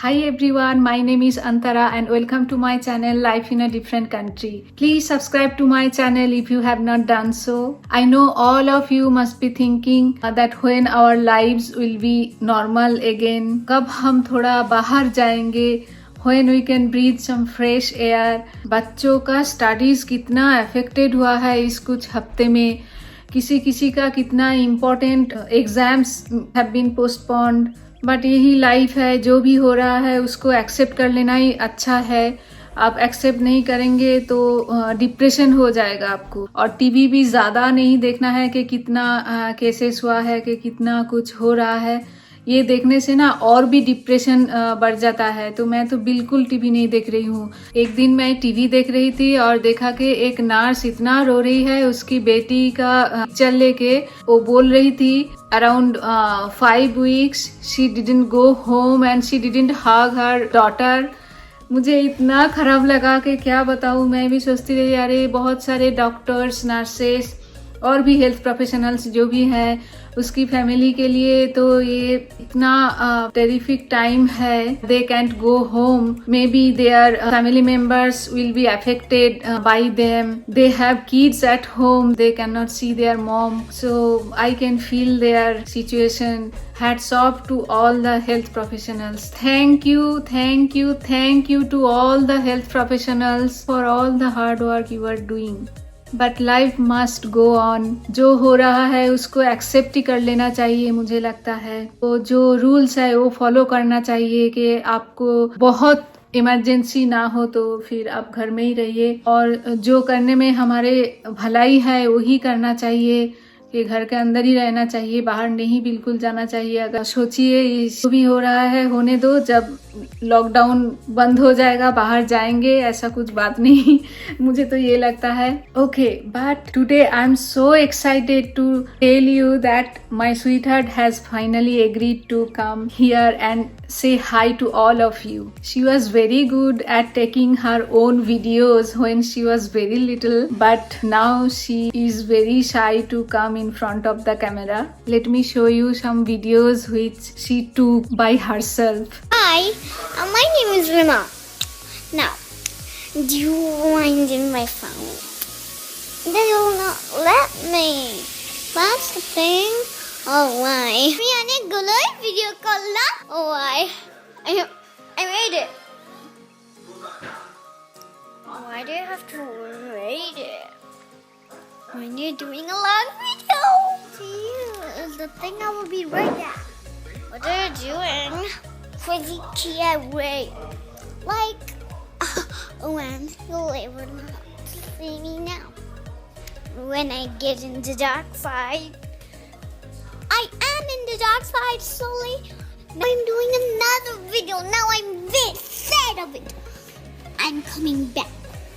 Hi everyone, my name is Antara and welcome to my channel Life in a Different Country. Please subscribe to my channel if you have not done so. I know all of you must be thinking that when our lives will be normal again, कब हम थोड़ा बाहर जाएंगे, when we can breathe some fresh air. बच्चों का studies कितना affected हुआ है इस कुछ हफ्ते में, किसी किसी का कितना important exams have been postponed. But यही लाइफ है, जो भी हो रहा है उसको एक्सेप्ट कर लेना ही अच्छा है. आप एक्सेप्ट नहीं करेंगे तो डिप्रेशन हो जाएगा आपको. और टीवी भी ज़्यादा नहीं देखना है कि कितना केसेस हुआ है, कि कितना कुछ हो रहा है. ये देखने से ना और भी डिप्रेशन बढ़ जाता है. तो मैं तो बिल्कुल टीवी नहीं देख रही हूँ. एक दिन मैं टीवी देख रही थी और देखा कि एक नर्स इतना रो रही है उसकी बेटी का पिक्चर लेके. वो बोल रही थी around 5 weeks she didn't go home and she didn't hug her daughter. मुझे इतना खराब लगा कि क्या बताऊँ. मैं भी सोचती रही अरे बहुत सारे डॉक्टर्स, नर्सेस और भी हेल्थ प्रोफेशनल्स जो भी हैं उसकी फैमिली के लिए तो ये इतना टेरिफिक टाइम है. They can't go home, maybe their family members will be affected by them. They have kids at home, they can not see their mom. So I can feel their situation. Hats off to all the health professionals. Thank you to all the health professionals for all the hard work you are doing. But life must go on. जो हो रहा है उसको accept ही कर लेना चाहिए मुझे लगता है. तो जो रूल्स है वो फॉलो करना चाहिए कि आपको बहुत इमरजेंसी ना हो तो फिर आप घर में ही रहिए. और जो करने में हमारे भलाई है वही करना चाहिए कि घर के अंदर ही रहना चाहिए, बाहर नहीं बिल्कुल जाना चाहिए. अगर सोचिए जो भी हो रहा है होने दो, जब लॉकडाउन बंद हो जाएगा बाहर जाएंगे, ऐसा कुछ बात नहीं. मुझे तो ये लगता है. Okay, but today I am so excited to tell you that my sweetheart has finally agreed to come here and say hi to all of you. She was very good at taking her own videos when she was very little, but now she is very shy to come in front of the camera. Let me show you some videos which she took by herself. Hi, my name is Rima. Now, do you want in my phone? They will not let me. That's the thing. Oh, why? Rihanna Gulay video call la. Oh, why? I made it. Why do you have to rate it? When you're doing a long video. See, is the thing I will be right at. What are you doing? Crazy Kia way. Like, when you'll ever not see me now. When I get in the dark side. I am in the dark side slowly. Now I'm doing another video. Now I'm this sad of it. I'm coming back.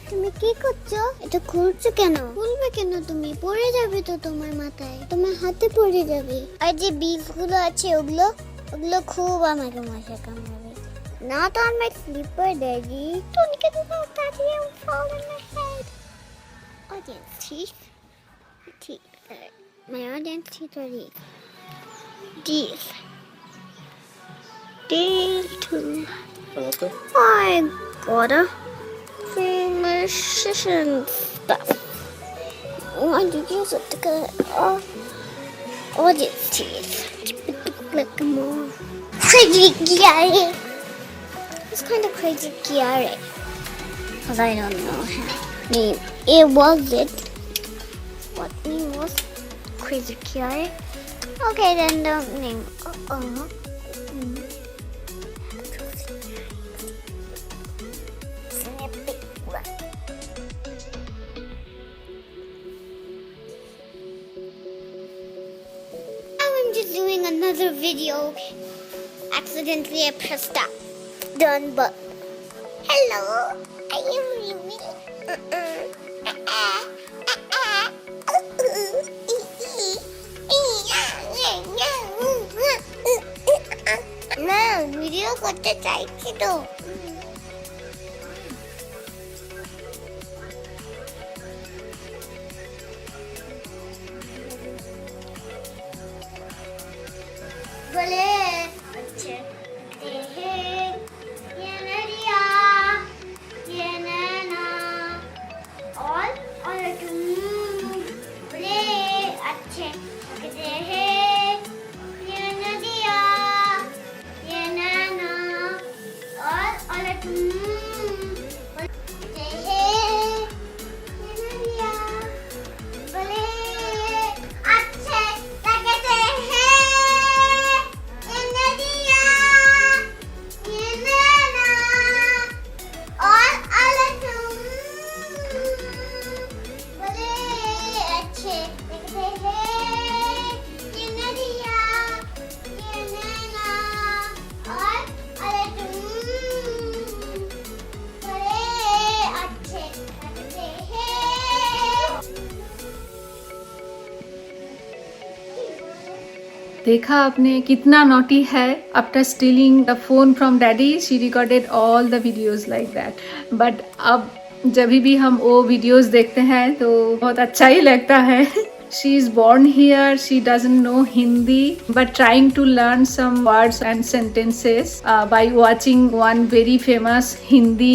তুমি কি করছো? এটা খুলছো কেন? খুলবে কেন তুমি? পড়ে যাবে তো তোমার মাথায়, তোমার হাতে পড়ে যাবে. আর যে বিলগুলো আছে ওগুলো খুব আমাকে মশা কামড়াবে. Not on my slipper, Daddy. Don't get about that. You'll fall in my head. Audience teeth. My audience teeth are these. Deal too. I gotta finish stuff. Why did you use it to cut off audience teeth? Like more crazy Gary. It's kind of crazy Gary. Because I don't know how name it was it. What name was crazy Gary? Okay, then don't name. Snippet. Now I'm just doing another video. Accidentally I pressed stop. Done, but hello, I am Rimi. না video করতে চাইছি তো. বলে আচ্ছা देखा आपने कितना naughty है. After stealing the phone from daddy she recorded all the videos like that. But अब जब भी हम वो वीडियोस देखते हैं तो बहुत अच्छा ही लगता है. She is born here, she doesn't know Hindi, but trying to learn some words and sentences by watching one very famous Hindi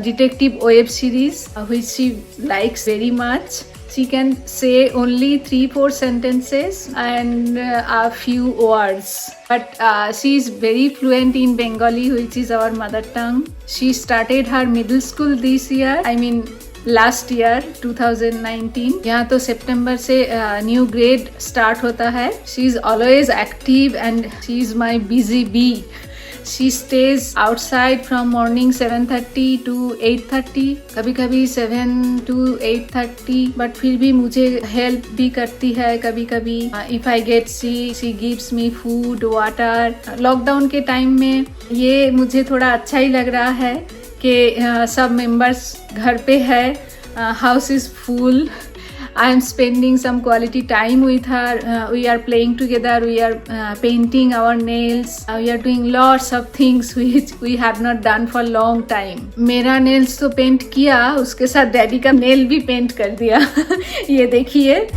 detective web series which she likes very much. She can say only 3-4 sentences and a few words. But she is very fluent in Bengali, which is our mother tongue. She started her middle school this year. I mean, last year 2019. यहाँ तो सितंबर से new grade start होता है. She is always active and she is my busy bee. She stays outside from morning 7:30 to 8:30, कभी कभी 7 to 8:30. But फिर भी मुझे हेल्प भी करती है कभी कभी. If I get she gives me food water. Lockdown के टाइम में ये मुझे थोड़ा अच्छा ही लग रहा है कि सब मेंबर्स घर पे है. House is full. I am spending some quality time with her. We are playing together. We are painting our nails. We are doing lots of things which we have not done for long time. मेरा nails तो paint किया, उसके साथ daddy का nail भी paint कर दिया. ये देखिए.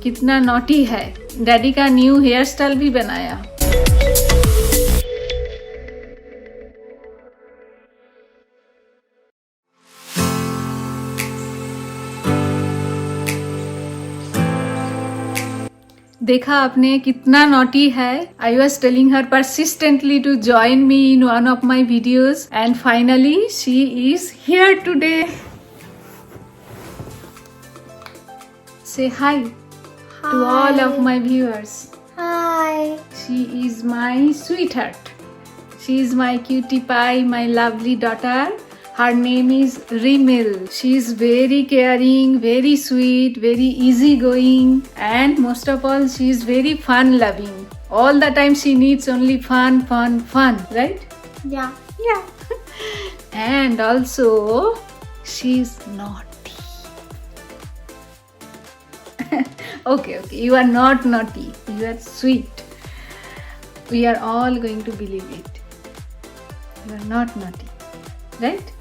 कितना नॉटी है. डैडी का न्यू हेयर स्टाइल भी बनाया. देखा आपने कितना नॉटी है. I was telling her persistently to join me in one of my videos and finally she is here today. Say hi to all of my viewers. Hi. She is my sweetheart. She is my cutie pie, my lovely daughter. Her name is Rimil. She is very caring, very sweet, very easygoing, and most of all, she is very fun-loving. All the time she needs only fun, fun, fun, right? Yeah. Yeah. And also, she is naughty. Okay, you are not naughty. You are sweet. We are all going to believe it. You are not naughty, right?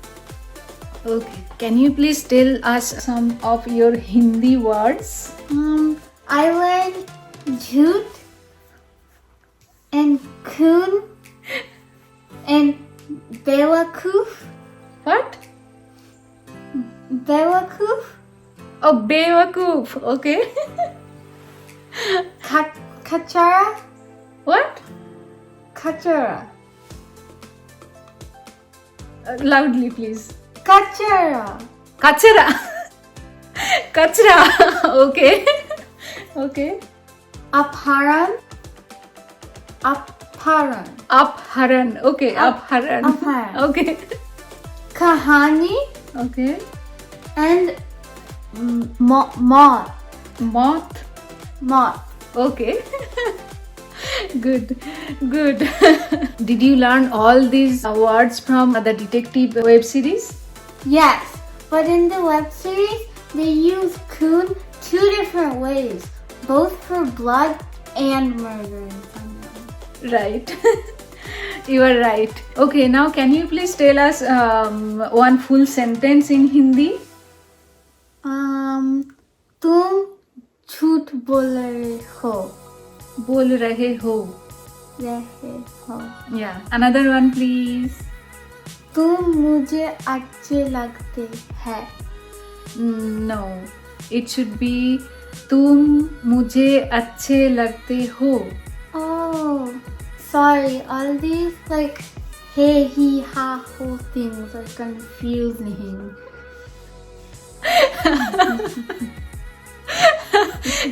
Okay. Can you please tell us some of your Hindi words? I learned jhoot and coon and bewakoof. What? Bewakoof. Oh, bewakoof. Okay. Kachara. What? Kachara. Loudly, please. Kachara. Kachara. Kachra. Okay. Okay. Apharan. Apharan. Apharan. Okay. Apharan. Apharan. Okay. Kahani Okay. and moth. Moth. Moth. Okay. Good. Did you learn all these words from the detective web series? Yes, but in the web series, they use coon 2 different ways, both for blood and murdering someone. Right. You are right. Okay, now can you please tell us one full sentence in Hindi? तुम झूठ बोल रहे हो. बोल रहे हो. Yeah. Another one, please. तुम मुझे अच्छे लगते हैं. No. It should be तुम मुझे अच्छे लगते हो. Oh, sorry. All these like hey, he, ha, ho things are confusing.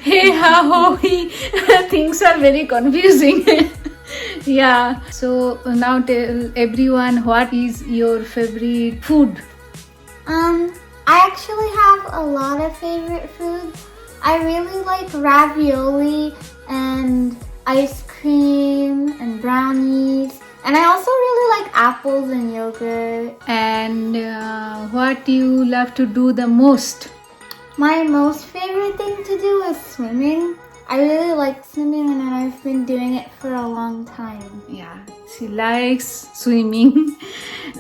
Hey, ha, ho, he. Things are very confusing. Yeah. So now tell everyone what is your favorite food. I actually have a lot of favorite foods. I really like ravioli and ice cream. cream and brownies. And I also really like apples and yogurt. And what do you love to do the most? My most favorite thing to do is swimming. I really like swimming and I've been doing it for a long time. Yeah, she likes swimming.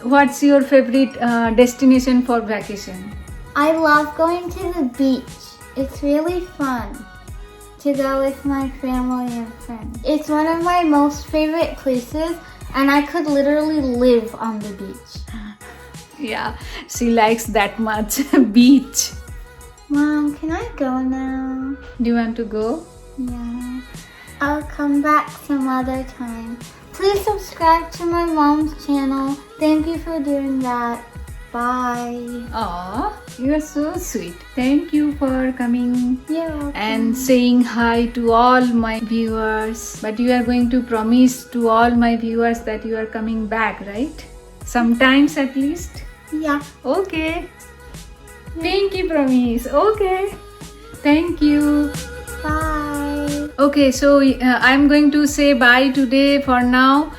What's your favorite destination for vacation? I love going to the beach. It's really fun to go with my family and friends. It's one of my most favorite places and I could literally live on the beach. Yeah, she likes that much beach. Mom, can I go now? Do you want to go? Yeah. I'll come back some other time. Please subscribe to my mom's channel. Thank you for doing that. Bye. Aw, you are so sweet. Thank you for coming You're welcome. and saying hi to all my viewers. But you are going to promise to all my viewers that you are coming back, right? Sometimes at least. Yeah. Okay. Pinky promise. Okay. Thank you. Bye. Okay, so I'm going to say bye today for now.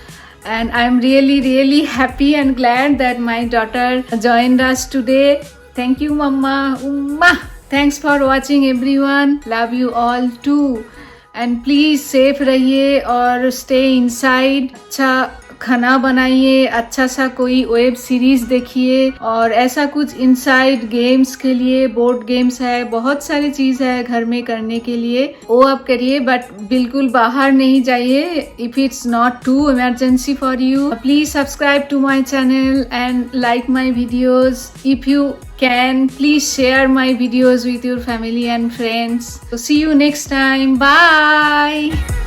And I'm really happy and glad that my daughter joined us today. Thank you, Mama. Umma. Thanks for watching, everyone. Love you all too. And please safe रहिए और stay inside. अच्छा खाना बनाइए, अच्छा सा कोई web series देखिए और ऐसा कुछ इनसाइड गेम्स के लिए बोर्ड गेम्स है, बहुत सारी चीज है घर में करने के लिए, वो आप करिए बट बिल्कुल बाहर नहीं जाइए if it's not too emergency for you. Please subscribe to my channel and like my videos. If you can, please share my videos with your family and friends. So see you next time. Bye.